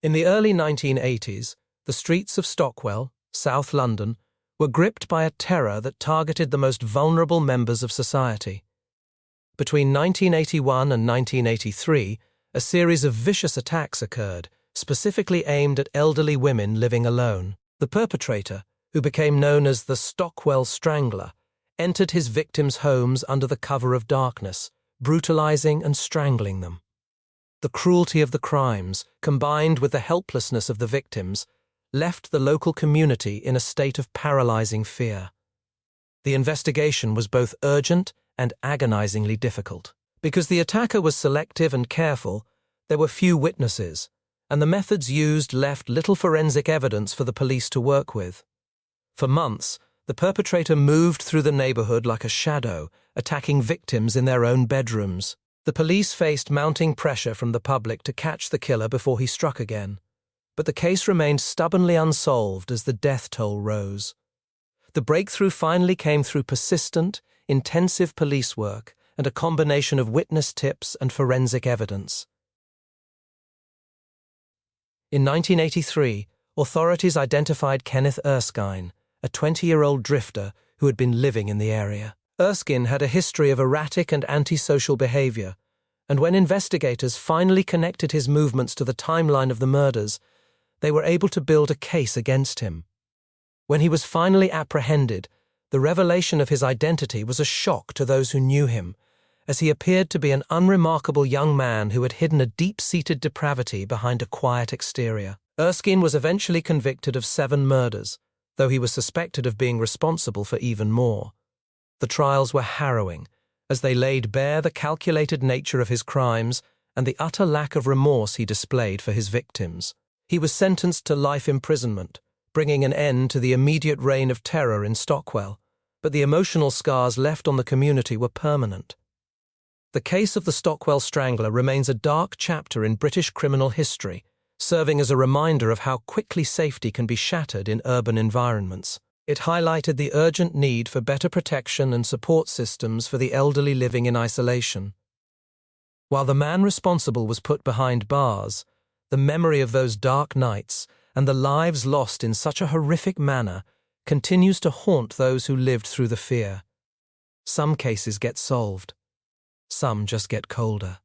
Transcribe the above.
In the early 1980s, the streets of Stockwell, South London, were gripped by a terror that targeted the most vulnerable members of society. Between 1981 and 1983, a series of vicious attacks occurred, specifically aimed at elderly women living alone. The perpetrator, who became known as the Stockwell Strangler, entered his victims' homes under the cover of darkness, brutalizing and strangling them. The cruelty of the crimes, combined with the helplessness of the victims, left the local community in a state of paralyzing fear. The investigation was both urgent and agonizingly difficult. Because the attacker was selective and careful, there were few witnesses, and the methods used left little forensic evidence for the police to work with. For months, the perpetrator moved through the neighborhood like a shadow, attacking victims in their own bedrooms. The police faced mounting pressure from the public to catch the killer before he struck again. But the case remained stubbornly unsolved as the death toll rose. The breakthrough finally came through persistent, intensive police work and a combination of witness tips and forensic evidence. In 1983, authorities identified Kenneth Erskine, a 20-year-old drifter who had been living in the area. Erskine had a history of erratic and antisocial behavior, and when investigators finally connected his movements to the timeline of the murders, they were able to build a case against him. When he was finally apprehended, the revelation of his identity was a shock to those who knew him, as he appeared to be an unremarkable young man who had hidden a deep-seated depravity behind a quiet exterior. Erskine was eventually convicted of 7 murders, though he was suspected of being responsible for even more. The trials were harrowing, as they laid bare the calculated nature of his crimes and the utter lack of remorse he displayed for his victims. He was sentenced to life imprisonment, bringing an end to the immediate reign of terror in Stockwell, but the emotional scars left on the community were permanent. The case of the Stockwell Strangler remains a dark chapter in British criminal history, serving as a reminder of how quickly safety can be shattered in urban environments. It highlighted the urgent need for better protection and support systems for the elderly living in isolation. While the man responsible was put behind bars, the memory of those dark nights and the lives lost in such a horrific manner continues to haunt those who lived through the fear. Some cases get solved. Some just get colder.